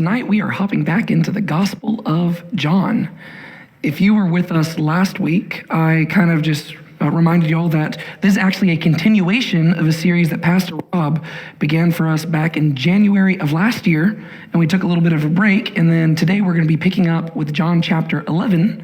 tonight we are hopping back into the Gospel of John. If you were with us last week, I kind of just reminded you all that this is actually a continuation of a series that Pastor Rob began for us back in January of last year, and we took a little bit of a break, and then today we're going to be picking up with John chapter 11.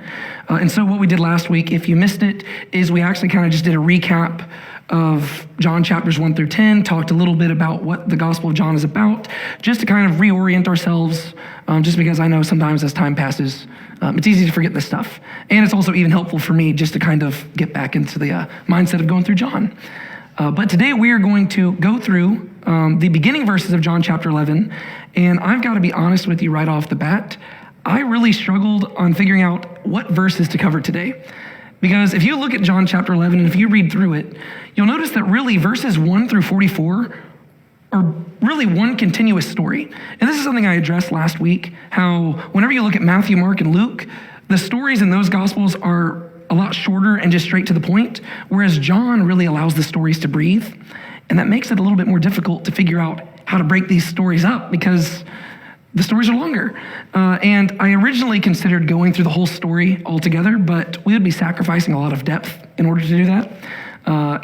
And so what we did last week, if you missed it, is we actually kind of just did a recap of John chapters 1 through 10, talked a little bit about what the Gospel of John is about, just to kind of reorient ourselves, just because I know sometimes as time passes, it's easy to forget this stuff. And it's also even helpful for me just to kind of get back into the mindset of going through John. But today we are going to go through the beginning verses of John chapter 11, and I've got to be honest with you right off the bat, I really struggled on figuring out what verses to cover today. Because if you look at John chapter 11, and if you read through it, you'll notice that really verses 1 through 44 are really one continuous story. And this is something I addressed last week, how whenever you look at Matthew, Mark, and Luke, the stories in those Gospels are a lot shorter and just straight to the point, whereas John really allows the stories to breathe. And that makes it a little bit more difficult to figure out how to break these stories up because the stories are longer. And I originally considered going through the whole story altogether, but we would be sacrificing a lot of depth in order to do that.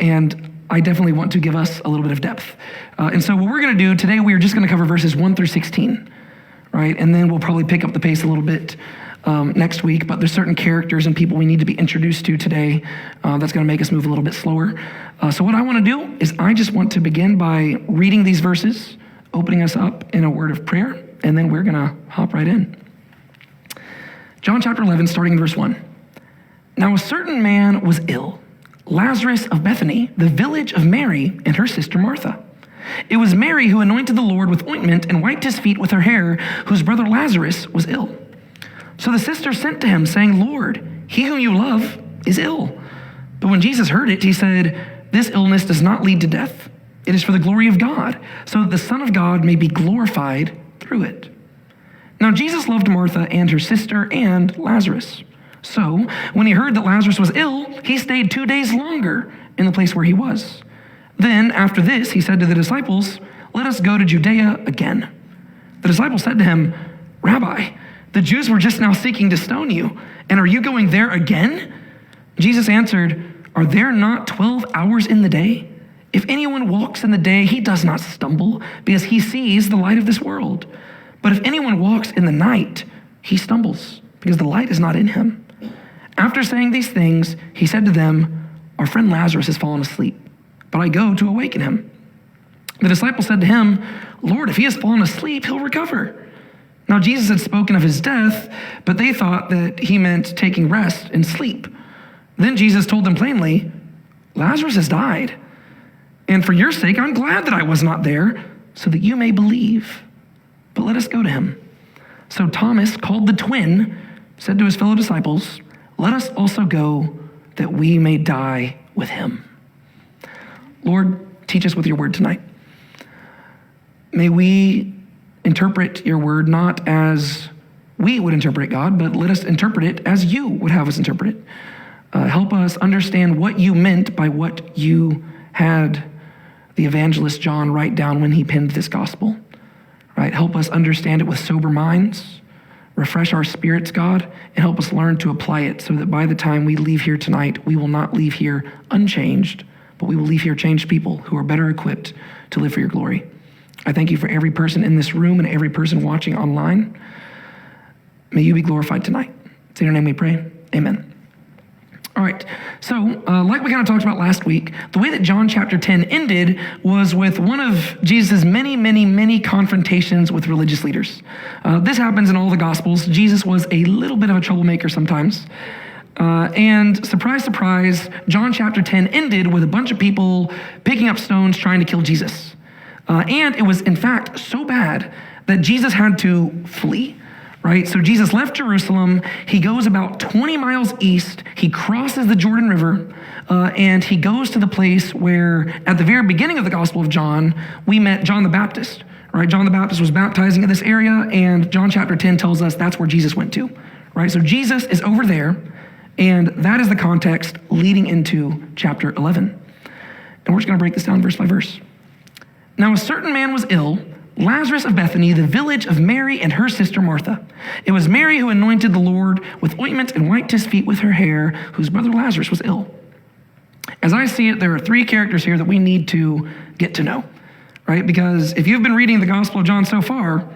And I definitely want to give us a little bit of depth. And so what we're going to do today, we are just going to cover verses 1 through 16, right? And then we'll probably pick up the pace a little bit next week, but there's certain characters and people we need to be introduced to today that's going to make us move a little bit slower. So what I want to do is I just want to begin by reading these verses, opening us up in a word of prayer, and then we're going to hop right in. John chapter 11, starting in verse 1. Now a certain man was ill, Lazarus of Bethany, the village of Mary and her sister Martha. It was Mary who anointed the Lord with ointment and wiped his feet with her hair, whose brother Lazarus was ill. So the sisters sent to him, saying, Lord, he whom you love is ill. But when Jesus heard it, he said, This illness does not lead to death. It is for the glory of God, so that the Son of God may be glorified through it. Now Jesus loved Martha and her sister and Lazarus. So when he heard that Lazarus was ill, he stayed 2 days longer in the place where he was. Then after this, he said to the disciples, Let us go to Judea again. The disciples said to him, Rabbi, the Jews were just now seeking to stone you, and are you going there again? Jesus answered, Are there not 12 hours in the day? If anyone walks in the day, he does not stumble, because he sees the light of this world. But if anyone walks in the night, he stumbles, because the light is not in him. After saying these things, he said to them, Our friend Lazarus has fallen asleep, but I go to awaken him. The disciples said to him, Lord, if he has fallen asleep, he'll recover. Now Jesus had spoken of his death, but they thought that he meant taking rest and sleep. Then Jesus told them plainly, Lazarus has died. And for your sake, I'm glad that I was not there, so that you may believe. But let us go to him. So Thomas, called the twin, said to his fellow disciples, Let us also go, that we may die with him. Lord, teach us with your word tonight. May we interpret your word not as we would interpret it, God, but let us interpret it as you would have us interpret it. Help us understand what you meant by what you had the evangelist John write down when he penned this gospel, right? Help us understand it with sober minds, refresh our spirits, God, and help us learn to apply it so that by the time we leave here tonight, we will not leave here unchanged, but we will leave here changed people who are better equipped to live for your glory. I thank you for every person in this room and every person watching online. May you be glorified tonight. It's in your name we pray. Amen. All right, so like we kind of talked about last week, the way that John chapter 10 ended was with one of Jesus' many confrontations with religious leaders. This happens in all the Gospels. Jesus was a little bit of a troublemaker sometimes. And surprise, surprise, John chapter 10 ended with a bunch of people picking up stones trying to kill Jesus. And it was, in fact, so bad that Jesus had to flee. Right? So Jesus left Jerusalem, he goes about 20 miles east, he crosses the Jordan River, and he goes to the place where, at the very beginning of the Gospel of John, we met John the Baptist, right? John the Baptist was baptizing in this area, and John chapter 10 tells us that's where Jesus went to, right? So Jesus is over there, and that is the context leading into chapter 11. And we're just going to break this down verse by verse. Now a certain man was ill, Lazarus of Bethany, the village of Mary and her sister Martha. It was Mary who anointed the Lord with ointment and wiped his feet with her hair, whose brother Lazarus was ill. As I see it, there are three characters here that we need to get to know, right? Because if you've been reading the Gospel of John so far,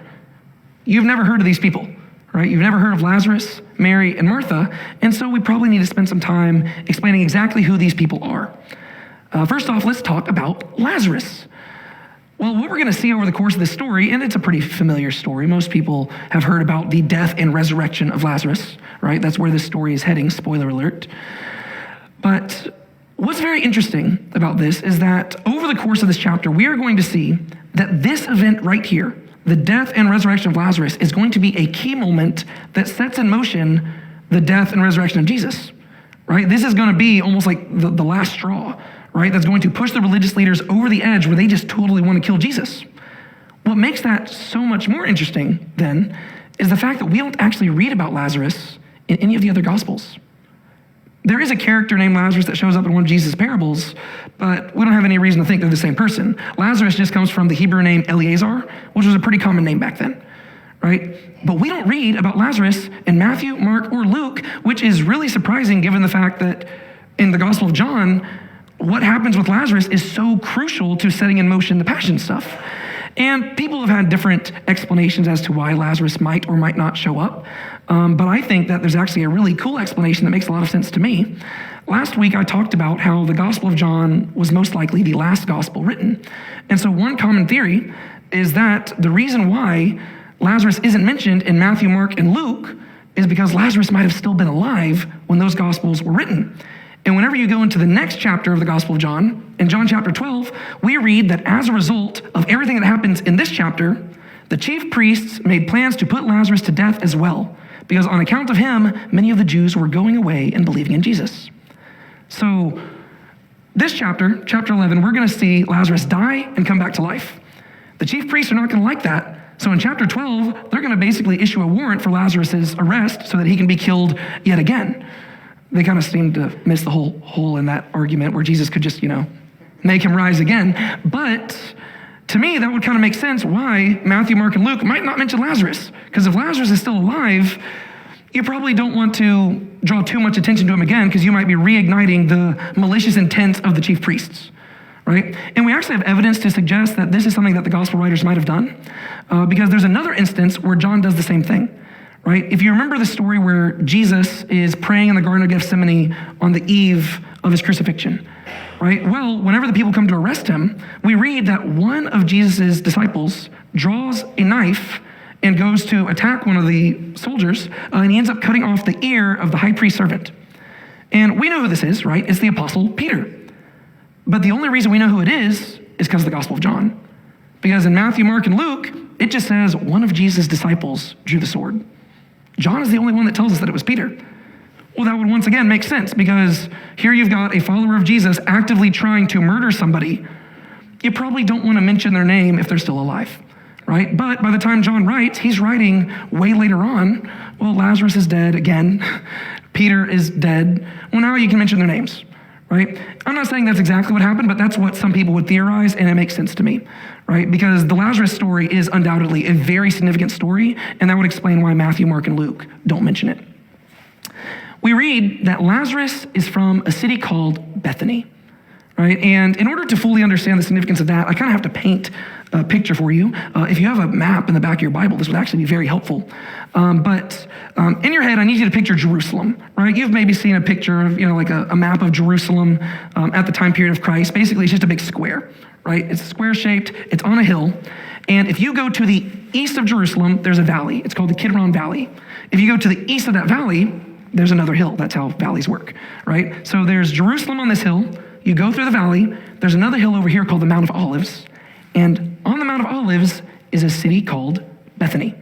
you've never heard of these people, right? You've never heard of Lazarus, Mary, and Martha, and so we probably need to spend some time explaining exactly who these people are. First off, let's talk about Lazarus. Well, what we're going to see over the course of this story, and it's a pretty familiar story. Most people have heard about the death and resurrection of Lazarus, right? That's where this story is heading, spoiler alert. But what's very interesting about this is that over the course of this chapter, we are going to see that this event right here, the death and resurrection of Lazarus, is going to be a key moment that sets in motion the death and resurrection of Jesus, right? This is going to be almost like the last straw, right? That's going to push the religious leaders over the edge where they just totally want to kill Jesus. What makes that so much more interesting, then, is the fact that we don't actually read about Lazarus in any of the other Gospels. There is a character named Lazarus that shows up in one of Jesus' parables, but we don't have any reason to think they're the same person. Lazarus just comes from the Hebrew name Eleazar, which was a pretty common name back then, right? But we don't read about Lazarus in Matthew, Mark, or Luke, which is really surprising given the fact that in the Gospel of John, what happens with Lazarus is so crucial to setting in motion the passion stuff. And people have had different explanations as to why Lazarus might or might not show up. But I think that there's actually a really cool explanation that makes a lot of sense to me. Last week, I talked about how the Gospel of John was most likely the last gospel written. And so one common theory is that the reason why Lazarus isn't mentioned in Matthew, Mark, and Luke is because Lazarus might have still been alive when those gospels were written. And whenever you go into the next chapter of the Gospel of John, in John chapter 12, we read that as a result of everything that happens in this chapter, the chief priests made plans to put Lazarus to death as well, because on account of him, many of the Jews were going away and believing in Jesus. So this chapter, chapter 11, we're going to see Lazarus die and come back to life. The chief priests are not going to like that. So in chapter 12, they're going to basically issue a warrant for Lazarus's arrest so that he can be killed yet again. They kind of seem to miss the whole hole in that argument where Jesus could just, make him rise again. But to me, that would kind of make sense why Matthew, Mark, and Luke might not mention Lazarus. Because if Lazarus is still alive, you probably don't want to draw too much attention to him again because you might be reigniting the malicious intent of the chief priests, right? And we actually have evidence to suggest that this is something that the gospel writers might have done because there's another instance where John does the same thing. Right? If you remember the story where Jesus is praying in the Garden of Gethsemane on the eve of his crucifixion, right? Well, whenever the people come to arrest him, we read that one of Jesus' disciples draws a knife and goes to attack one of the soldiers, and he ends up cutting off the ear of the high priest's servant. And we know who this is, right? It's the apostle Peter. But the only reason we know who it is because of the Gospel of John. Because in Matthew, Mark, and Luke, it just says one of Jesus' disciples drew the sword. John is the only one that tells us that it was Peter. Well, that would once again make sense because here you've got a follower of Jesus actively trying to murder somebody. You probably don't want to mention their name if they're still alive, right? But by the time John writes, he's writing way later on, well, Lazarus is dead again. Peter is dead. Well, now you can mention their names, right? I'm not saying that's exactly what happened, but that's what some people would theorize, and it makes sense to me, right? Because the Lazarus story is undoubtedly a very significant story, and that would explain why Matthew, Mark, and Luke don't mention it. We read that Lazarus is from a city called Bethany, right? And in order to fully understand the significance of that, I kind of have to paint a picture for you. If you have a map in the back of your Bible, this would actually be very helpful. But in your head, I need you to picture Jerusalem, right? You've maybe seen a picture of, like a map of Jerusalem at the time period of Christ. Basically, it's just a big square, right? It's square-shaped, it's on a hill. And if you go to the east of Jerusalem, there's a valley. It's called the Kidron Valley. If you go to the east of that valley, there's another hill. That's how valleys work, right? So there's Jerusalem on this hill. You go through the valley. There's another hill over here called the Mount of Olives. And on the Mount of Olives is a city called Bethany,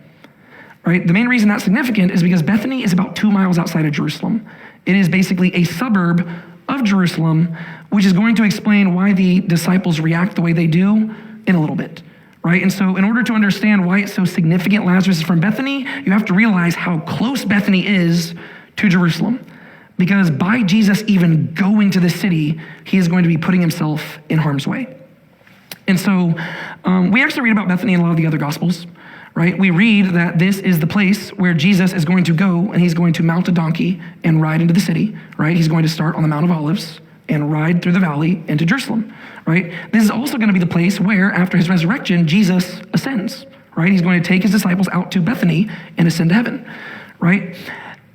right? The main reason that's significant is because Bethany is about 2 miles outside of Jerusalem. It is basically a suburb of Jerusalem, which is going to explain why the disciples react the way they do in a little bit, right? And so in order to understand why it's so significant Lazarus is from Bethany, you have to realize how close Bethany is to Jerusalem. Because by Jesus even going to this city, he is going to be putting himself in harm's way. And so we actually read about Bethany in a lot of the other Gospels, right? We read that this is the place where Jesus is going to go, and he's going to mount a donkey and ride into the city, right? He's going to start on the Mount of Olives and ride through the valley into Jerusalem, right? This is also going to be the place where, after his resurrection, Jesus ascends, right? He's going to take his disciples out to Bethany and ascend to heaven, right?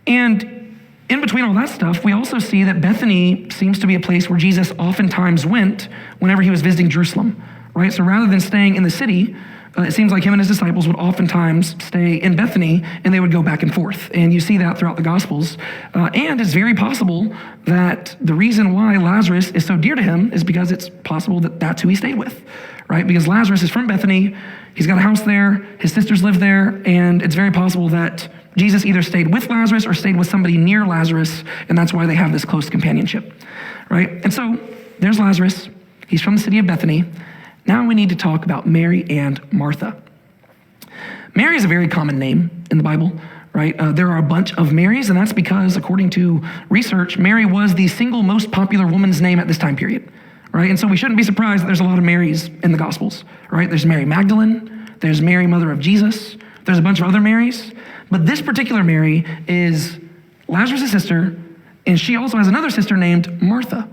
And in between all that stuff, we also see that Bethany seems to be a place where Jesus oftentimes went whenever he was visiting Jerusalem, right? So rather than staying in the city, it seems like him and his disciples would oftentimes stay in Bethany, and they would go back and forth. And you see that throughout the Gospels. And it's very possible that the reason why Lazarus is so dear to him is because it's possible that that's who he stayed with, right? Because Lazarus is from Bethany, he's got a house there, his sisters live there, and it's very possible that Jesus either stayed with Lazarus or stayed with somebody near Lazarus, and that's why they have this close companionship, right? And so there's Lazarus. He's from the city of Bethany. Now we need to talk about Mary and Martha. Mary is a very common name in the Bible, right? There are a bunch of Marys, and that's because, according to research, Mary was the single most popular woman's name at this time period, right? And so we shouldn't be surprised that there's a lot of Marys in the Gospels, right? There's Mary Magdalene, there's Mary, mother of Jesus, there's a bunch of other Marys, but this particular Mary is Lazarus' sister, and she also has another sister named Martha,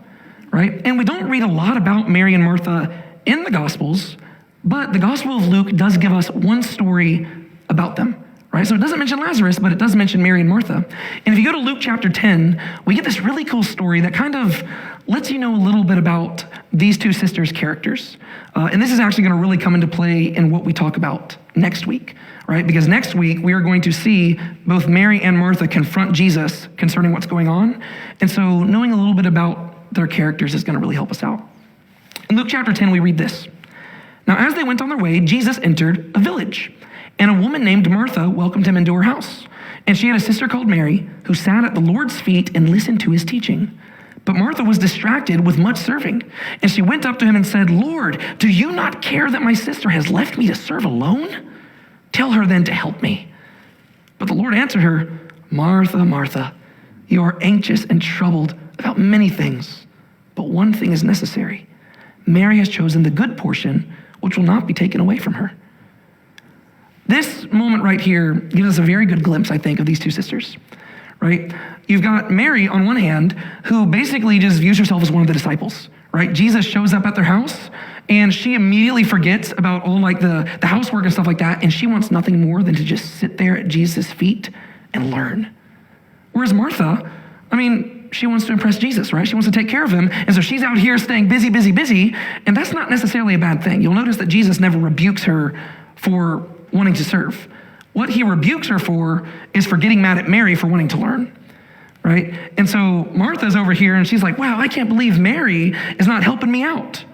right? And we don't read a lot about Mary and Martha in the Gospels, but the Gospel of Luke does give us one story about them, right? So it doesn't mention Lazarus, but it does mention Mary and Martha. And if you go to Luke chapter 10, we get this really cool story that kind of lets you know a little bit about these two sisters' characters. And this is actually going to really come into play in what we talk about next week, right? Because next week, we are going to see both Mary and Martha confront Jesus concerning what's going on. And so knowing a little bit about their characters is going to really help us out. In Luke chapter 10, we read this. Now, as they went on their way, Jesus entered a village, and a woman named Martha welcomed him into her house. And she had a sister called Mary, who sat at the Lord's feet and listened to his teaching. But Martha was distracted with much serving, and she went up to him and said, "Lord, do you not care that my sister has left me to serve alone? Tell her then to help me." But the Lord answered her, "Martha, Martha, you are anxious and troubled about many things, but one thing is necessary. Mary has chosen the good portion, which will not be taken away from her." This moment right here gives us a very good glimpse, I think, of these two sisters, right? You've got Mary on one hand, who basically just views herself as one of the disciples, right? Jesus shows up at their house, and she immediately forgets about all like the housework and stuff like that, and she wants nothing more than to just sit there at Jesus' feet and learn. Whereas Martha, she wants to impress Jesus, right? She wants to take care of him. And so she's out here staying busy, busy, busy. And that's not necessarily a bad thing. You'll notice that Jesus never rebukes her for wanting to serve. What he rebukes her for is for getting mad at Mary for wanting to learn, right? And so Martha's over here and she's like, wow, I can't believe Mary is not helping me out.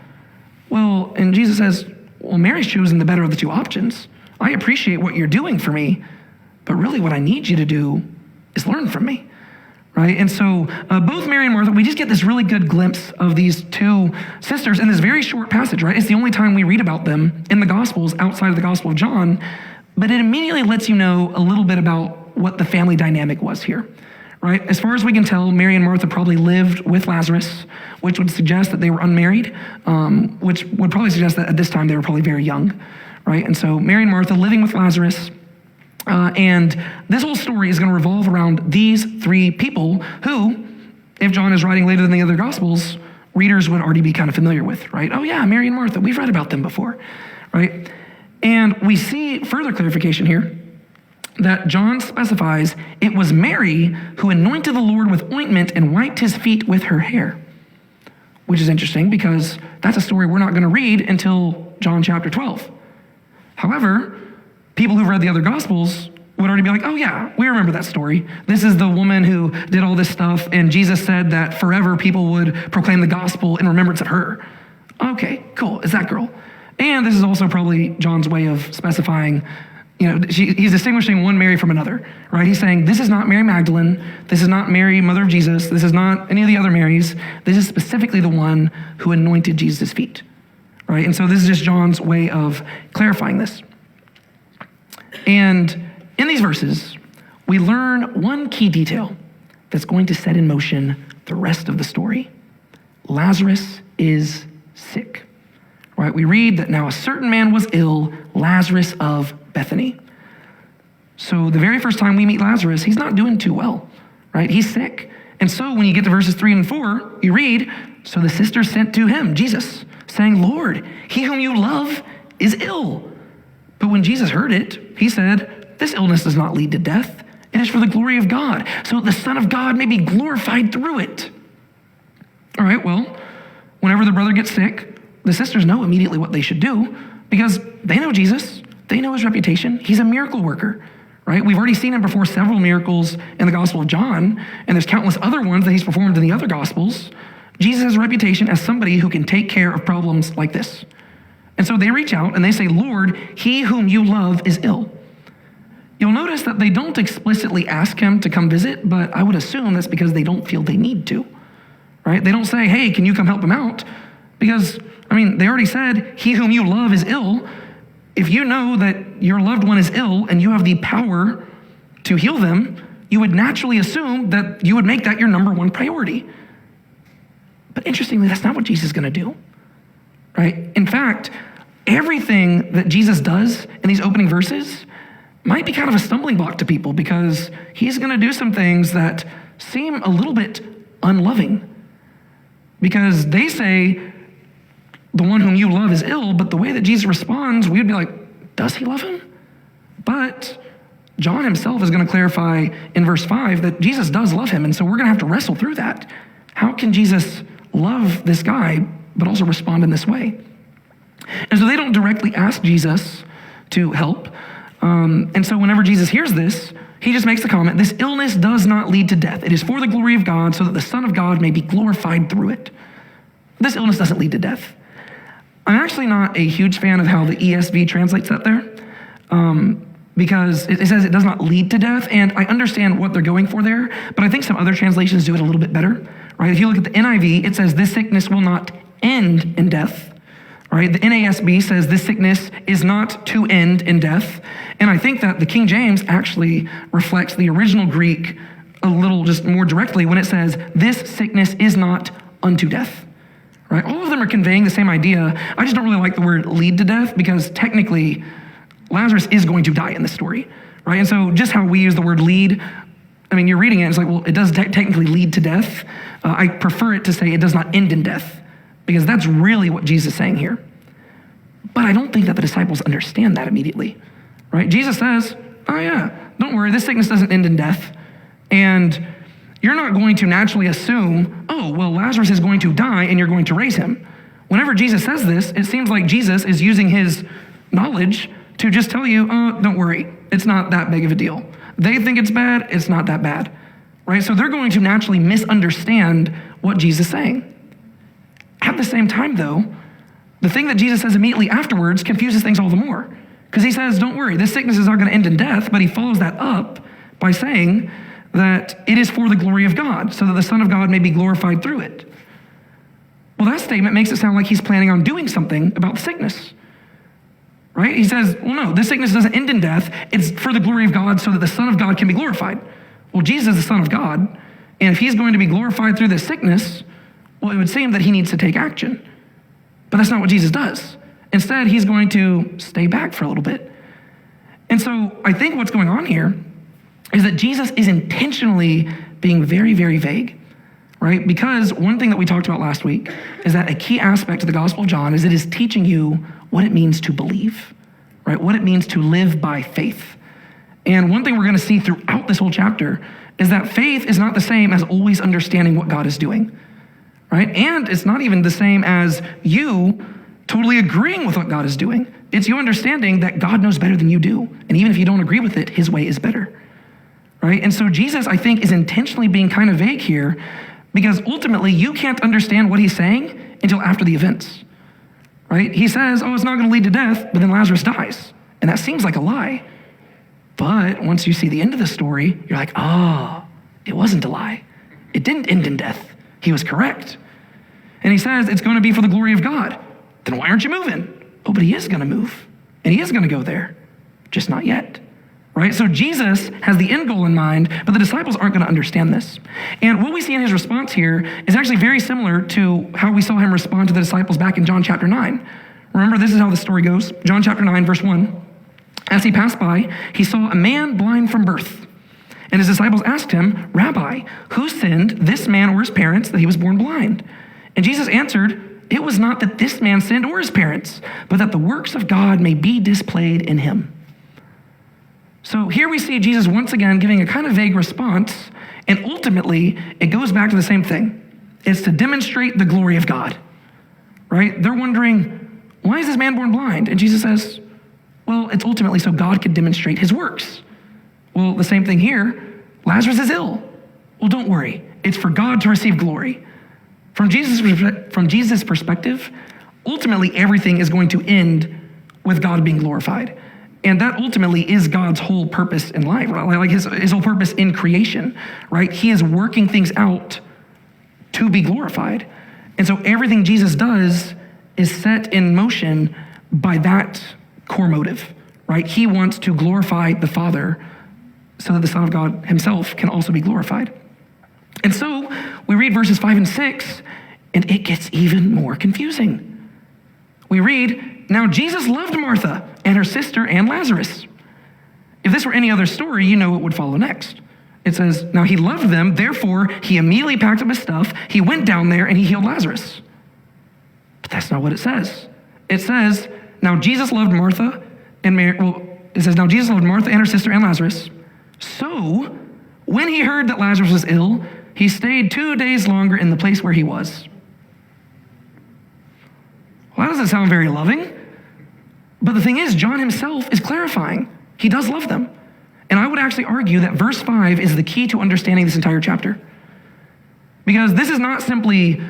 Well, and Jesus says, well, Mary's chosen the better of the two options. I appreciate what you're doing for me, but really what I need you to do is learn from me. Right? And so both Mary and Martha, we just get this really good glimpse of these two sisters in this very short passage, right? It's the only time we read about them in the Gospels outside of the Gospel of John, but it immediately lets you know a little bit about what the family dynamic was here, right? As far as we can tell, Mary and Martha probably lived with Lazarus, which would suggest that they were unmarried, which would probably suggest that at this time they were probably very young, right? And so Mary and Martha living with Lazarus, and this whole story is going to revolve around these three people who, if John is writing later than the other Gospels, readers would already be kind of familiar with, right? Oh yeah, Mary and Martha, we've read about them before, right? And we see further clarification here that John specifies it was Mary who anointed the Lord with ointment and wiped his feet with her hair, which is interesting because that's a story we're not going to read until John chapter 12. However, people who've read the other Gospels would already be like, oh yeah, we remember that story. This is the woman who did all this stuff, and Jesus said that forever people would proclaim the gospel in remembrance of her. Okay, cool, it's that girl. And this is also probably John's way of specifying, he's distinguishing one Mary from another, right? He's saying, this is not Mary Magdalene, this is not Mary, mother of Jesus, this is not any of the other Marys, this is specifically the one who anointed Jesus' feet, right? And so this is just John's way of clarifying this. And in these verses, we learn one key detail that's going to set in motion the rest of the story. Lazarus is sick, right? We read that now a certain man was ill, Lazarus of Bethany. So the very first time we meet Lazarus, he's not doing too well, right? He's sick. And so when you get to verses 3 and 4, you read, so the sisters sent to him, Jesus, saying, Lord, he whom you love is ill. But when Jesus heard it, he said, this illness does not lead to death. It is for the glory of God, so that the Son of God may be glorified through it. All right, well, whenever the brother gets sick, the sisters know immediately what they should do because they know Jesus. They know his reputation. He's a miracle worker, right? We've already seen him perform several miracles in the Gospel of John, and there's countless other ones that he's performed in the other Gospels. Jesus has a reputation as somebody who can take care of problems like this. And so they reach out and they say, Lord, he whom you love is ill. You'll notice that they don't explicitly ask him to come visit, but I would assume that's because they don't feel they need to, right? They don't say, hey, can you come help him out? Because, they already said, he whom you love is ill. If you know that your loved one is ill and you have the power to heal them, you would naturally assume that you would make that your number one priority. But interestingly, that's not what Jesus is going to do, right? In fact, everything that Jesus does in these opening verses might be kind of a stumbling block to people because he's going to do some things that seem a little bit unloving. Because they say, the one whom you love is ill, but the way that Jesus responds, we would be like, does he love him? But John himself is going to clarify in verse 5 that Jesus does love him, and so we're going to have to wrestle through that. How can Jesus love this guy, but also respond in this way? And so they don't directly ask Jesus to help. And so whenever Jesus hears this, he just makes the comment, this illness does not lead to death. It is for the glory of God so that the Son of God may be glorified through it. This illness doesn't lead to death. I'm actually not a huge fan of how the ESV translates that there because it says it does not lead to death. And I understand what they're going for there, but I think some other translations do it a little bit better, right? If you look at the NIV, it says this sickness will not end in death. Right? The NASB says this sickness is not to end in death. And I think that the King James actually reflects the original Greek a little just more directly when it says this sickness is not unto death. Right? All of them are conveying the same idea. I just don't really like the word lead to death because technically Lazarus is going to die in this story. Right? And so just how we use the word lead, you're reading it, it's like, well, it does technically lead to death. I prefer it to say it does not end in death. Because that's really what Jesus is saying here. But I don't think that the disciples understand that immediately, right? Jesus says, oh yeah, don't worry, this sickness doesn't end in death. And you're not going to naturally assume, oh, well, Lazarus is going to die and you're going to raise him. Whenever Jesus says this, it seems like Jesus is using his knowledge to just tell you, oh, don't worry, it's not that big of a deal. They think it's bad, it's not that bad, right? So they're going to naturally misunderstand what Jesus is saying. At the same time, though, the thing that Jesus says immediately afterwards confuses things all the more. Because he says, don't worry, this sickness is not going to end in death, but he follows that up by saying that it is for the glory of God, so that the Son of God may be glorified through it. Well, that statement makes it sound like he's planning on doing something about the sickness, right? He says, well, no, this sickness doesn't end in death. It's for the glory of God so that the Son of God can be glorified. Well, Jesus is the Son of God, and if he's going to be glorified through this sickness, well, it would seem that he needs to take action. But that's not what Jesus does. Instead, he's going to stay back for a little bit. And so I think what's going on here is that Jesus is intentionally being very, very vague, right? Because one thing that we talked about last week is that a key aspect of the Gospel of John is it is teaching you what it means to believe, right? What it means to live by faith. And one thing we're going to see throughout this whole chapter is that faith is not the same as always understanding what God is doing. Right? And it's not even the same as you totally agreeing with what God is doing. It's you understanding that God knows better than you do. And even if you don't agree with it, his way is better. Right? And so Jesus, I think, is intentionally being kind of vague here because ultimately you can't understand what he's saying until after the events. Right? He says, oh, it's not going to lead to death, but then Lazarus dies. And that seems like a lie. But once you see the end of the story, you're like, oh, it wasn't a lie. It didn't end in death. He was correct. And he says, it's going to be for the glory of God. Then why aren't you moving? Oh, but he is going to move. And he is going to go there. Just not yet. Right? So Jesus has the end goal in mind, but the disciples aren't going to understand this. And what we see in his response here is actually very similar to how we saw him respond to the disciples back in John chapter 9. Remember, this is how the story goes. John chapter 9, verse 1. As he passed by, he saw a man blind from birth. And his disciples asked him, Rabbi, who sinned, this man or his parents, that he was born blind? And Jesus answered, it was not that this man sinned or his parents, but that the works of God may be displayed in him. So here we see Jesus once again giving a kind of vague response, and ultimately it goes back to the same thing. It's to demonstrate the glory of God, right? They're wondering, why is this man born blind? And Jesus says, well, it's ultimately so God could demonstrate his works. Well, the same thing here. Lazarus is ill. Well, don't worry. It's for God to receive glory. From Jesus' perspective, ultimately everything is going to end with God being glorified. And that ultimately is God's whole purpose in life, right? Like his whole purpose in creation, right? He is working things out to be glorified. And so everything Jesus does is set in motion by that core motive, right? He wants to glorify the Father so that the Son of God himself can also be glorified. And so we read verses 5 and 6, and it gets even more confusing. We read, now Jesus loved Martha and her sister and Lazarus. If this were any other story, you know what would follow next. It says, now he loved them, therefore he immediately packed up his stuff, he went down there and he healed Lazarus. But that's not what it says. It says, now Jesus loved Martha and Mary, now Jesus loved Martha and her sister and Lazarus. So when he heard that Lazarus was ill, he stayed 2 days longer in the place where he was. Well, that doesn't sound very loving. But the thing is, John himself is clarifying. He does love them. And I would actually argue that verse 5 is the key to understanding this entire chapter. Because this is not simply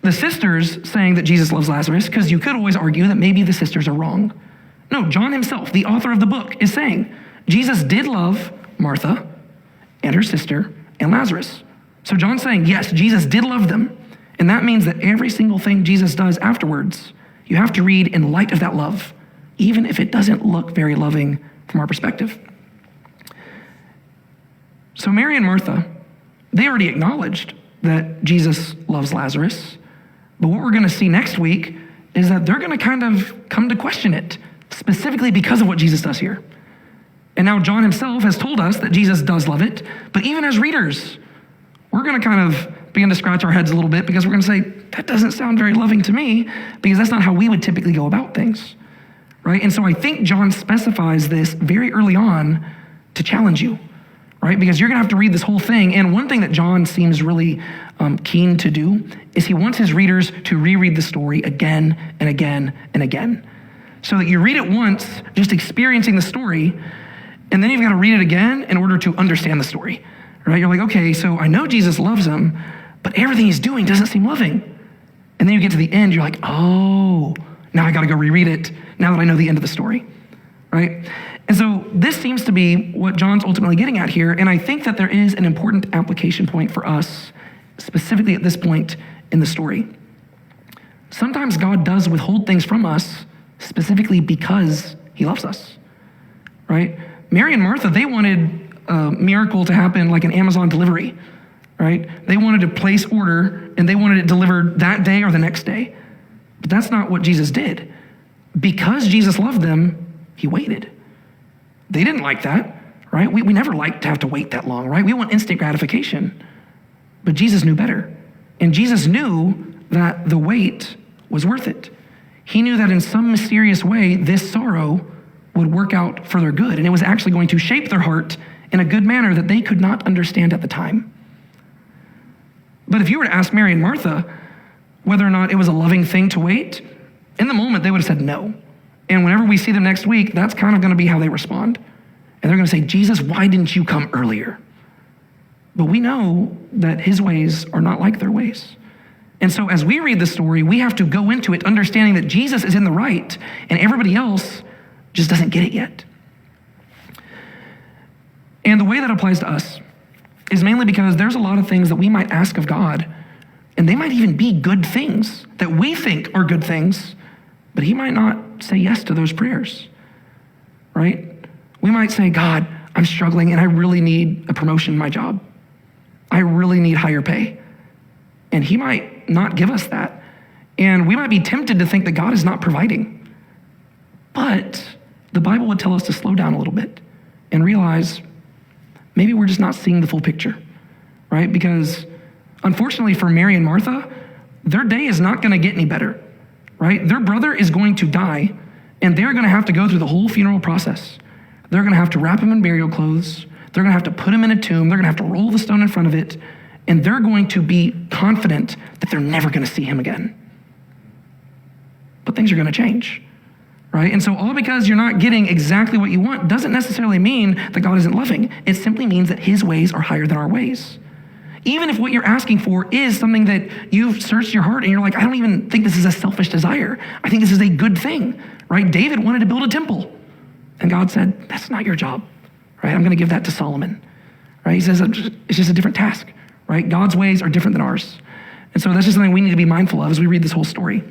the sisters saying that Jesus loves Lazarus, because you could always argue that maybe the sisters are wrong. No, John himself, the author of the book, is saying Jesus did love Martha and her sister and Lazarus. So John's saying, yes, Jesus did love them. And that means that every single thing Jesus does afterwards, you have to read in light of that love, even if it doesn't look very loving from our perspective. So Mary and Martha, they already acknowledged that Jesus loves Lazarus. But what we're going to see next week is that they're going to kind of come to question it, specifically because of what Jesus does here. And now John himself has told us that Jesus does love it. But even as readers, we're going to kind of begin to scratch our heads a little bit, because we're going to say, that doesn't sound very loving to me, because that's not how we would typically go about things, right? And so I think John specifies this very early on to challenge you, right? Because you're going to have to read this whole thing. And one thing that John seems really keen to do is he wants his readers to reread the story again and again and again, so that you read it once, just experiencing the story, and then you've got to read it again in order to understand the story, right? You're like, okay, so I know Jesus loves him, but everything he's doing doesn't seem loving. And then you get to the end, you're like, oh, now I got to go reread it now that I know the end of the story, right? And so this seems to be what John's ultimately getting at here, and I think that there is an important application point for us, specifically at this point in the story. Sometimes God does withhold things from us specifically because he loves us, right? Mary and Martha, they wanted a miracle to happen like an Amazon delivery, right? They wanted to place order and they wanted it delivered that day or the next day. But that's not what Jesus did. Because Jesus loved them, he waited. They didn't like that, right? We never like to have to wait that long, right? We want instant gratification. But Jesus knew better. And Jesus knew that the wait was worth it. He knew that in some mysterious way, this sorrow would work out for their good. And it was actually going to shape their heart in a good manner that they could not understand at the time. But if you were to ask Mary and Martha whether or not it was a loving thing to wait, in the moment they would have said no. And whenever we see them next week, that's kind of going to be how they respond. And they're going to say, Jesus, why didn't you come earlier? But we know that his ways are not like their ways. And so as we read the story, we have to go into it understanding that Jesus is in the right and everybody else just doesn't get it yet. And the way that applies to us is mainly because there's a lot of things that we might ask of God, and they might even be good things that we think are good things, but he might not say yes to those prayers, right? We might say, God, I'm struggling and I really need a promotion in my job. I really need higher pay. And he might not give us that. And we might be tempted to think that God is not providing. But the Bible would tell us to slow down a little bit and realize maybe we're just not seeing the full picture, right? Because unfortunately for Mary and Martha, their day is not going to get any better, right? Their brother is going to die, and they're going to have to go through the whole funeral process. They're going to have to wrap him in burial clothes. They're going to have to put him in a tomb. They're going to have to roll the stone in front of it, and they're going to be confident that they're never going to see him again. But things are going to change, right? And so all because you're not getting exactly what you want doesn't necessarily mean that God isn't loving. It simply means that his ways are higher than our ways. Even if what you're asking for is something that you've searched your heart and you're like, I don't even think this is a selfish desire. I think this is a good thing, right? David wanted to build a temple. And God said, that's not your job, right? I'm going to give that to Solomon, right? He says, it's just a different task, right? God's ways are different than ours. And so that's just something we need to be mindful of as we read this whole story.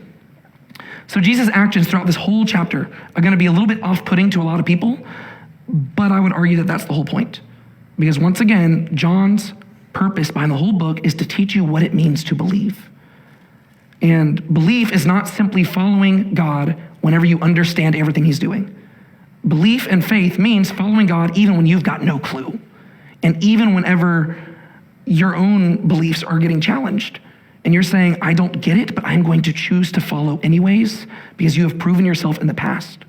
So Jesus' actions throughout this whole chapter are going to be a little bit off-putting to a lot of people, but I would argue that that's the whole point. Because once again, John's purpose behind the whole book is to teach you what it means to believe. And belief is not simply following God whenever you understand everything he's doing. Belief and faith means following God even when you've got no clue, and even whenever your own beliefs are getting challenged. And you're saying, I don't get it, but I'm going to choose to follow anyways because you have proven yourself in the past,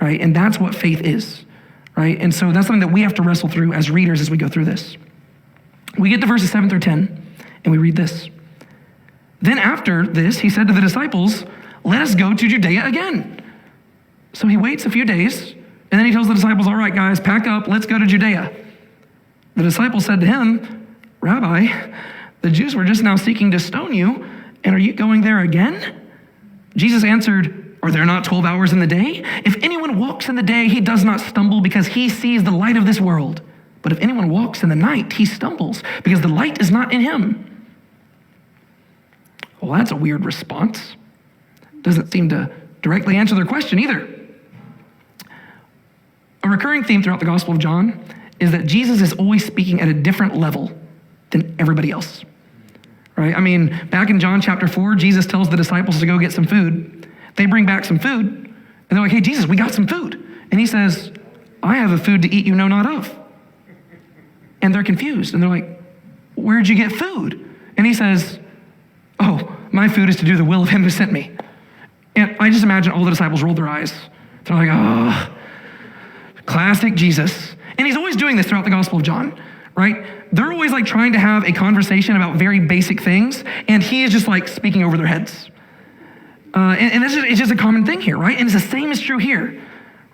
right? And that's what faith is, right? And so that's something that we have to wrestle through as readers as we go through this. We get to verses 7 through 10, and we read this. Then after this, he said to the disciples, let us go to Judea again. So he waits a few days, and then he tells the disciples, all right, guys, pack up, let's go to Judea. The disciples said to him, Rabbi, the Jews were just now seeking to stone you, and are you going there again? Jesus answered, are there not 12 hours in the day? If anyone walks in the day, he does not stumble because he sees the light of this world. But if anyone walks in the night, he stumbles because the light is not in him. Well, that's a weird response. Doesn't seem to directly answer their question either. A recurring theme throughout the Gospel of John is that Jesus is always speaking at a different level than everybody else, right? I mean, back in John chapter 4, Jesus tells the disciples to go get some food. They bring back some food, and they're like, hey, Jesus, we got some food. And he says, I have a food to eat you know not of. And they're confused, and they're like, where'd you get food? And he says, oh, my food is to do the will of him who sent me. And I just imagine all the disciples rolled their eyes. They're like, oh, classic Jesus. And he's always doing this throughout the Gospel of John, right? They're always like trying to have a conversation about very basic things, and he is just like speaking over their heads. And it's just a common thing here, right? And it's the same is true here,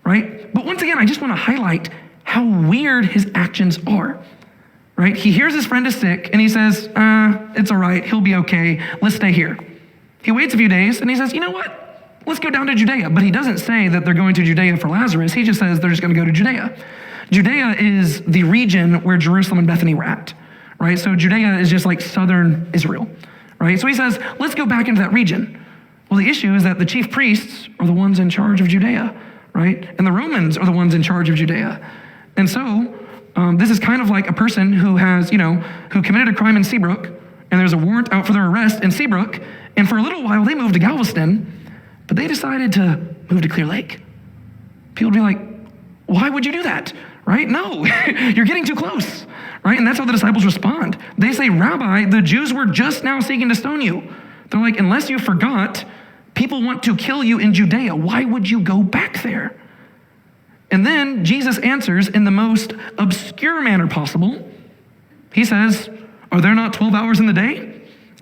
right? But once again, I just want to highlight how weird his actions are, right? He hears his friend is sick, and he says, it's all right, he'll be okay, let's stay here. He waits a few days, and he says, you know what? Let's go down to Judea. But he doesn't say that they're going to Judea for Lazarus. He just says they're just going to go to Judea. Judea is the region where Jerusalem and Bethany were at, right? So Judea is just like southern Israel, right? So he says, let's go back into that region. Well, the issue is that the chief priests are the ones in charge of Judea, right? And the Romans are the ones in charge of Judea. And so this is kind of like a person who has, who committed a crime in Seabrook, and there's a warrant out for their arrest in Seabrook, and for a little while they moved to Galveston, but they decided to move to Clear Lake. People would be like, why would you do that? Right? No, you're getting too close, right? And that's how the disciples respond. They say, Rabbi, the Jews were just now seeking to stone you. They're like, unless you forgot, people want to kill you in Judea. Why would you go back there? And then Jesus answers in the most obscure manner possible. He says, are there not 12 hours in the day?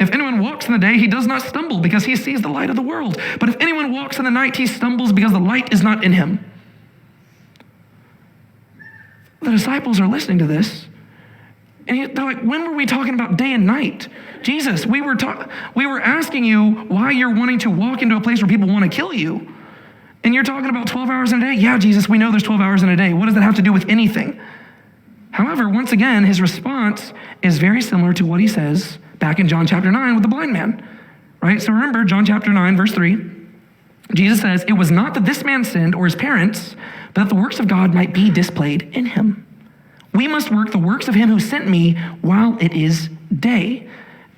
If anyone walks in the day, he does not stumble because he sees the light of the world. But if anyone walks in the night, he stumbles because the light is not in him. The disciples are listening to this, and they're like, when were we talking about day and night? Jesus, we were asking you why you're wanting to walk into a place where people want to kill you. And you're talking about 12 hours in a day? Yeah, Jesus, we know there's 12 hours in a day. What does that have to do with anything? However, once again, his response is very similar to what he says back in John chapter 9 with the blind man, right? So remember, John chapter 9, verse 3, Jesus says, it was not that this man sinned or his parents, but that the works of God might be displayed in him. We must work the works of him who sent me while it is day.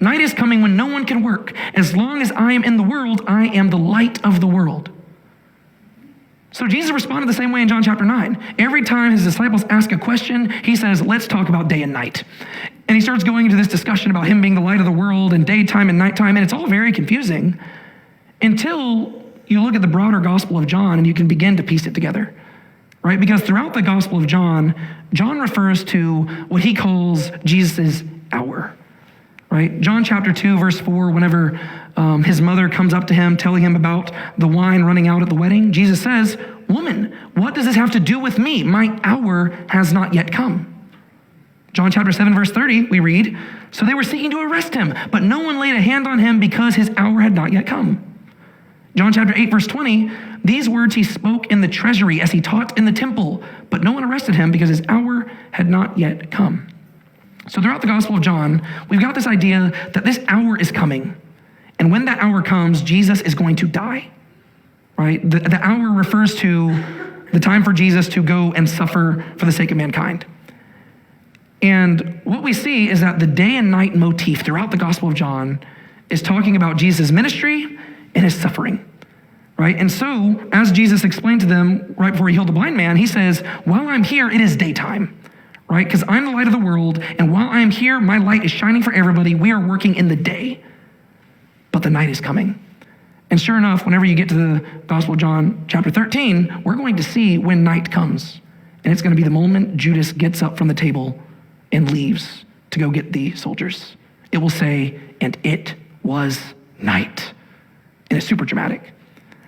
Night is coming when no one can work. As long as I am in the world, I am the light of the world. So Jesus responded the same way in John chapter 9. Every time his disciples ask a question, he says, let's talk about day and night. And he starts going into this discussion about him being the light of the world and daytime and nighttime, and it's all very confusing until you look at the broader Gospel of John and you can begin to piece it together, right? Because throughout the Gospel of John, John refers to what he calls Jesus' hour, right? John chapter 2, verse 4, whenever his mother comes up to him telling him about the wine running out at the wedding, Jesus says, "Woman, what does this have to do with me? My hour has not yet come." John chapter 7, verse 30, we read, "So they were seeking to arrest him, but no one laid a hand on him because his hour had not yet come." John chapter 8, verse 20, "These words he spoke in the treasury as he taught in the temple, but no one arrested him because his hour had not yet come." So throughout the Gospel of John, we've got this idea that this hour is coming. And when that hour comes, Jesus is going to die, right? The hour refers to the time for Jesus to go and suffer for the sake of mankind. And what we see is that the day and night motif throughout the Gospel of John is talking about Jesus' ministry and his suffering, right? And so, as Jesus explained to them right before he healed the blind man, he says, while I'm here, it is daytime, right? Because I'm the light of the world, and while I am here, my light is shining for everybody. We are working in the day, but the night is coming. And sure enough, whenever you get to the Gospel of John chapter 13, we're going to see when night comes. And it's going to be the moment Judas gets up from the table and leaves to go get the soldiers. It will say, and it was night. And it's super dramatic,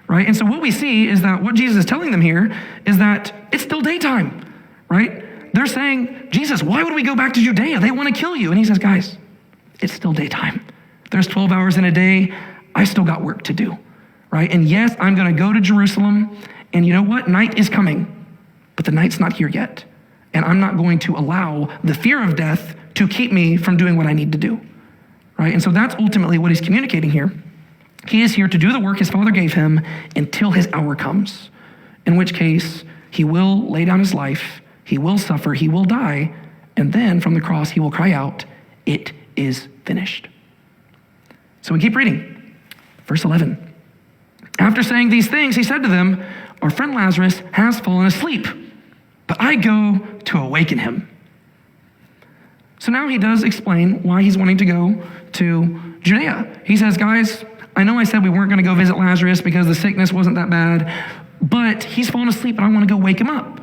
right? And so what we see is that what Jesus is telling them here is that it's still daytime, right? They're saying, Jesus, why would we go back to Judea? They want to kill you. And he says, guys, it's still daytime. There's 12 hours in a day. I still got work to do, right? And yes, I'm going to go to Jerusalem. And you know what? Night is coming, but the night's not here yet. And I'm not going to allow the fear of death to keep me from doing what I need to do, right? And so that's ultimately what he's communicating here. He is here to do the work his Father gave him until his hour comes, in which case he will lay down his life, he will suffer, he will die, and then from the cross he will cry out, "It is finished." So we keep reading. Verse 11. After saying these things, he said to them, "Our friend Lazarus has fallen asleep, but I go to awaken him." So now he does explain why he's wanting to go to Judea. He says, guys, I know I said we weren't going to go visit Lazarus because the sickness wasn't that bad, but he's fallen asleep and I want to go wake him up.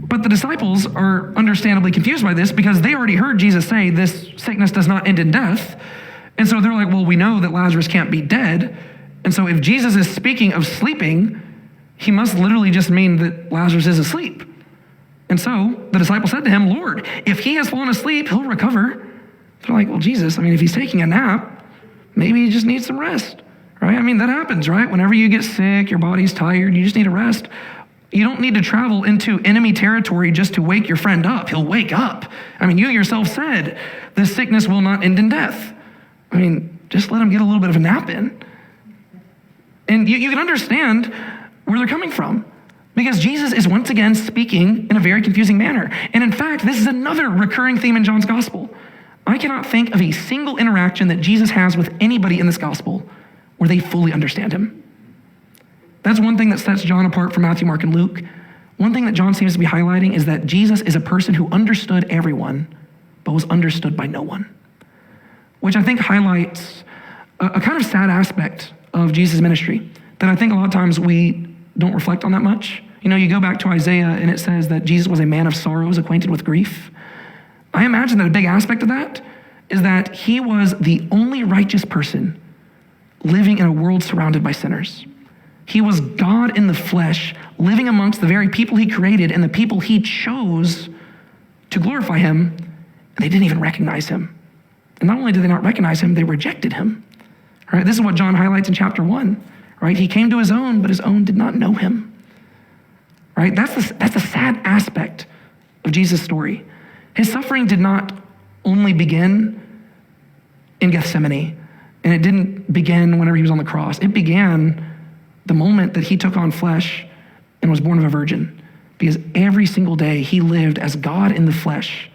But the disciples are understandably confused by this because they already heard Jesus say this sickness does not end in death. And so they're like, well, we know that Lazarus can't be dead. And so if Jesus is speaking of sleeping, he must literally just mean that Lazarus is asleep. And so the disciple said to him, "Lord, if he has fallen asleep, he'll recover." They're like, well, Jesus, if he's taking a nap, maybe he just needs some rest, right? That happens, right? Whenever you get sick, your body's tired, you just need a rest. You don't need to travel into enemy territory just to wake your friend up. He'll wake up. You yourself said, this sickness will not end in death. Just let him get a little bit of a nap in. And you can understand where they're coming from, because Jesus is once again speaking in a very confusing manner. And in fact, this is another recurring theme in John's gospel. I cannot think of a single interaction that Jesus has with anybody in this gospel where they fully understand him. That's one thing that sets John apart from Matthew, Mark, and Luke. One thing that John seems to be highlighting is that Jesus is a person who understood everyone, but was understood by no one, which I think highlights a kind of sad aspect of Jesus' ministry that I think a lot of times we don't reflect on that much. You go back to Isaiah and it says that Jesus was a man of sorrows, acquainted with grief. I imagine that a big aspect of that is that he was the only righteous person living in a world surrounded by sinners. He was God in the flesh, living amongst the very people he created and the people he chose to glorify him, and they didn't even recognize him. And not only did they not recognize him, they rejected him. All right, this is what John highlights in chapter 1. Right? He came to his own, but his own did not know him. Right? That's the sad aspect of Jesus' story. His suffering did not only begin in Gethsemane, and it didn't begin whenever he was on the cross. It began the moment that he took on flesh and was born of a virgin, because every single day he lived as God in the flesh,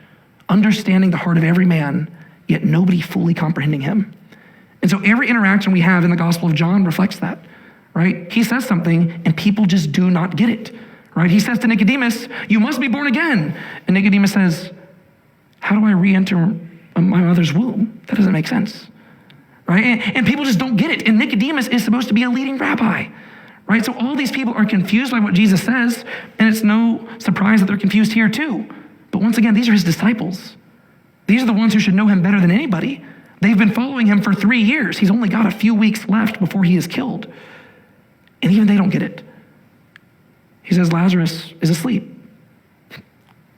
understanding the heart of every man yet nobody fully comprehending him. And so every interaction we have in the Gospel of John reflects that, right? He says something and people just do not get it, right? He says to Nicodemus, you must be born again. And Nicodemus says, how do I re-enter my mother's womb? That doesn't make sense, right? And people just don't get it. And Nicodemus is supposed to be a leading rabbi, right? So all these people are confused by what Jesus says, and it's no surprise that they're confused here too. But once again, these are his disciples. These are the ones who should know him better than anybody. They've been following him for 3 years. He's only got a few weeks left before he is killed. And even they don't get it. He says, Lazarus is asleep.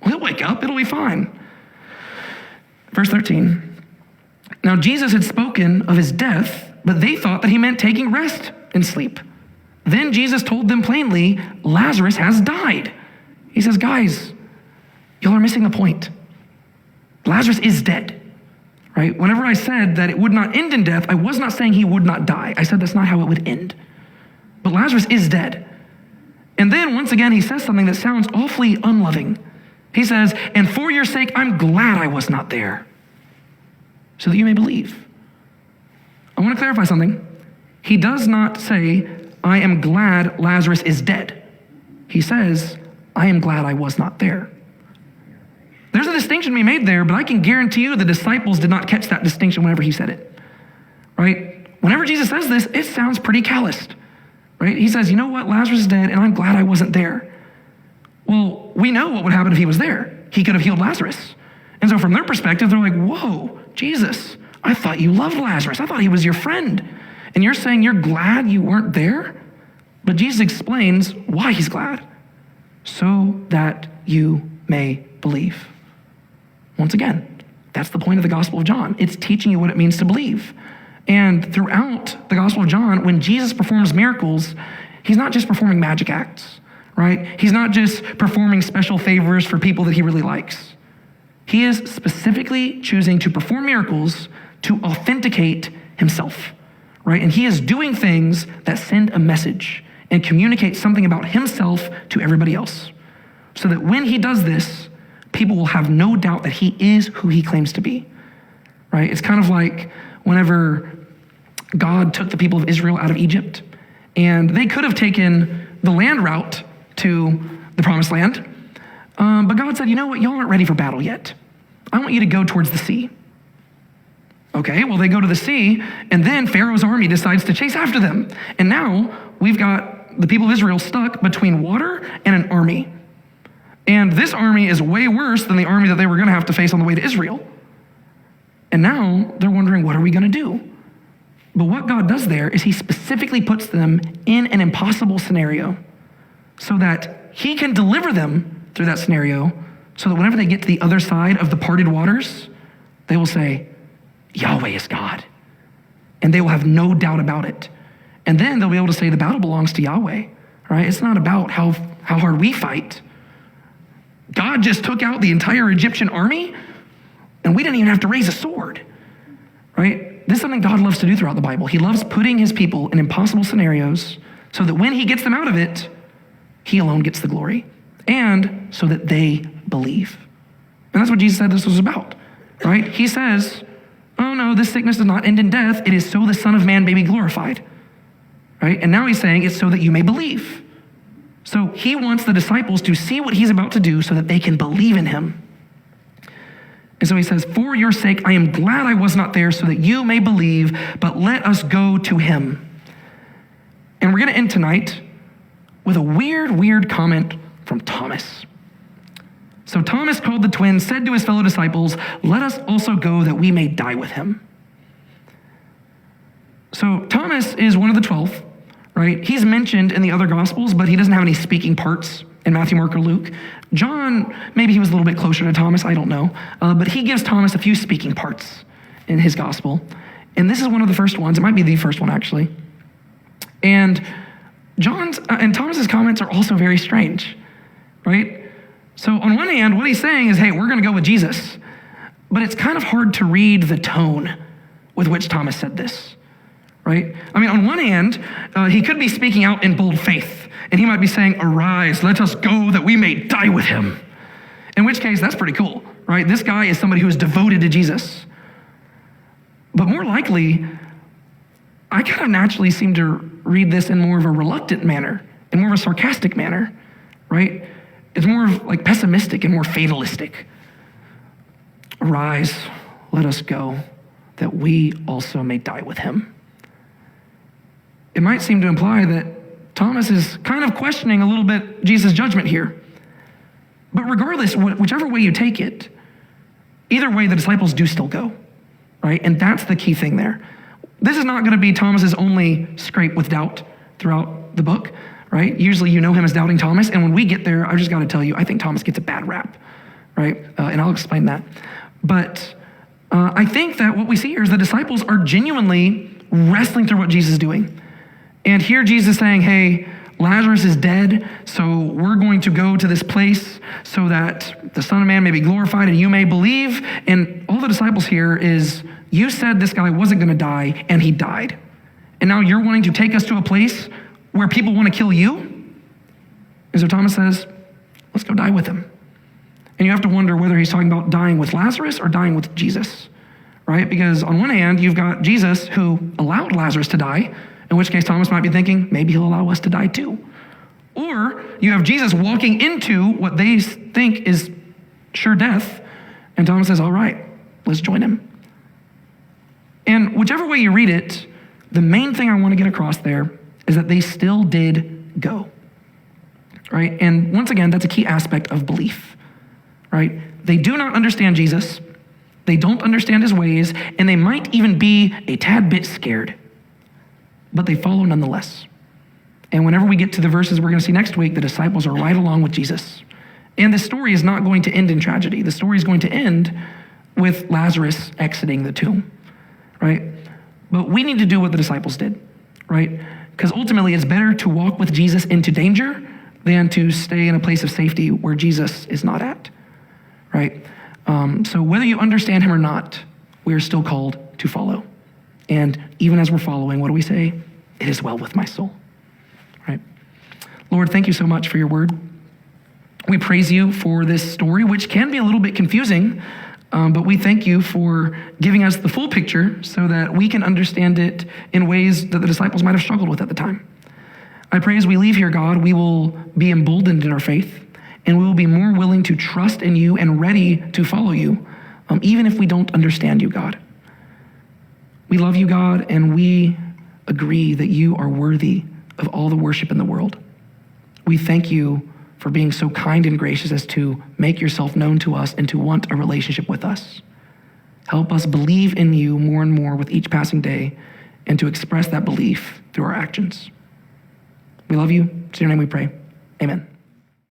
Well, he'll wake up, it'll be fine. Verse 13. Now Jesus had spoken of his death, but they thought that he meant taking rest and sleep. Then Jesus told them plainly, Lazarus has died. He says, guys, y'all are missing the point. Lazarus is dead, right? Whenever I said that it would not end in death, I was not saying he would not die. I said that's not how it would end. But Lazarus is dead. And then once again, he says something that sounds awfully unloving. He says, and for your sake, I'm glad I was not there, so that you may believe. I want to clarify something. He does not say, I am glad Lazarus is dead. He says, I am glad I was not there. There's a distinction to be made there, but I can guarantee you the disciples did not catch that distinction whenever he said it, right? Whenever Jesus says this, it sounds pretty calloused, right? He says, you know what, Lazarus is dead, and I'm glad I wasn't there. Well, we know what would happen if he was there. He could have healed Lazarus. And so from their perspective, they're like, whoa, Jesus, I thought you loved Lazarus. I thought he was your friend. And you're saying you're glad you weren't there? But Jesus explains why he's glad. So that you may believe. Once again, that's the point of the Gospel of John. It's teaching you what it means to believe. And throughout the Gospel of John, when Jesus performs miracles, he's not just performing magic acts, right? He's not just performing special favors for people that he really likes. He is specifically choosing to perform miracles to authenticate himself, right? And he is doing things that send a message and communicate something about himself to everybody else. So that when he does this, people will have no doubt that he is who he claims to be, right? It's kind of like whenever God took the people of Israel out of Egypt, and they could have taken the land route to the promised land, but God said, you know what, y'all aren't ready for battle yet. I want you to go towards the sea. Okay, well, they go to the sea, and then Pharaoh's army decides to chase after them. And now we've got the people of Israel stuck between water and an army. And this army is way worse than the army that they were going to have to face on the way to Israel. And now they're wondering, what are we going to do? But what God does there is he specifically puts them in an impossible scenario so that he can deliver them through that scenario so that whenever they get to the other side of the parted waters, they will say, Yahweh is God. And they will have no doubt about it. And then they'll be able to say the battle belongs to Yahweh, right? It's not about how hard we fight. God just took out the entire Egyptian army, and we didn't even have to raise a sword, right? This is something God loves to do throughout the Bible. He loves putting his people in impossible scenarios so that when he gets them out of it, he alone gets the glory, and so that they believe. And that's what Jesus said this was about, right? He says, oh no, this sickness does not end in death. It is so the Son of Man may be glorified, right? And now he's saying it's so that you may believe. So he wants the disciples to see what he's about to do so that they can believe in him. And so he says, for your sake, I am glad I was not there so that you may believe, but let us go to him. And we're going to end tonight with a weird comment from Thomas. So Thomas called the twins, said to his fellow disciples, let us also go that we may die with him. So Thomas is one of the 12, right? He's mentioned in the other Gospels, but he doesn't have any speaking parts in Matthew, Mark, or Luke. John, maybe he was a little bit closer to Thomas, I don't know. But he gives Thomas a few speaking parts in his Gospel. And this is one of the first ones. It might be the first one, actually. And Thomas's comments are also very strange, right? So on one hand, what he's saying is, hey, we're going to go with Jesus. But it's kind of hard to read the tone with which Thomas said this, right? I mean, on one hand, he could be speaking out in bold faith, and he might be saying, arise, let us go that we may die with him. In which case, that's pretty cool, right? This guy is somebody who is devoted to Jesus. But more likely, I kind of naturally seem to read this in more of a reluctant manner, in more of a sarcastic manner, right? It's more of like pessimistic and more fatalistic. Arise, let us go, that we also may die with him. It might seem to imply that Thomas is kind of questioning a little bit Jesus' judgment here. But regardless, whichever way you take it, either way, the disciples do still go, right? And that's the key thing there. This is not going to be Thomas's only scrape with doubt throughout the book, right? Usually you know him as Doubting Thomas, and when we get there, I just got to tell you, I think Thomas gets a bad rap, right? And I'll explain that. But I think that what we see here is the disciples are genuinely wrestling through what Jesus is doing. And here Jesus is saying, hey, Lazarus is dead, so we're going to go to this place so that the Son of Man may be glorified and you may believe. And all the disciples here is, you said this guy wasn't going to die, and he died. And now you're wanting to take us to a place where people want to kill you? And so Thomas says, let's go die with him. And you have to wonder whether he's talking about dying with Lazarus or dying with Jesus, right? Because on one hand, you've got Jesus who allowed Lazarus to die, in which case Thomas might be thinking, maybe he'll allow us to die too. Or you have Jesus walking into what they think is sure death, and Thomas says, all right, let's join him. And whichever way you read it, the main thing I want to get across there is that they still did go, right? And once again, that's a key aspect of belief, right? They do not understand Jesus, they don't understand his ways, and they might even be a tad bit scared, but they follow nonetheless. And whenever we get to the verses we're going to see next week, the disciples are right along with Jesus. And the story is not going to end in tragedy. The story is going to end with Lazarus exiting the tomb, right? But we need to do what the disciples did, right? Because ultimately it's better to walk with Jesus into danger than to stay in a place of safety where Jesus is not at, right? So whether you understand him or not, we are still called to follow. And even as we're following, what do we say? It is well with my soul, right? Lord, thank you so much for your word. We praise you for this story, which can be a little bit confusing, but we thank you for giving us the full picture so that we can understand it in ways that the disciples might have struggled with at the time. I pray as we leave here, God, we will be emboldened in our faith, and we will be more willing to trust in you and ready to follow you, even if we don't understand you, God. We love you, God, and we agree that you are worthy of all the worship in the world. We thank you for being so kind and gracious as to make yourself known to us and to want a relationship with us. Help us believe in you more and more with each passing day and to express that belief through our actions. We love you. In your name we pray. Amen.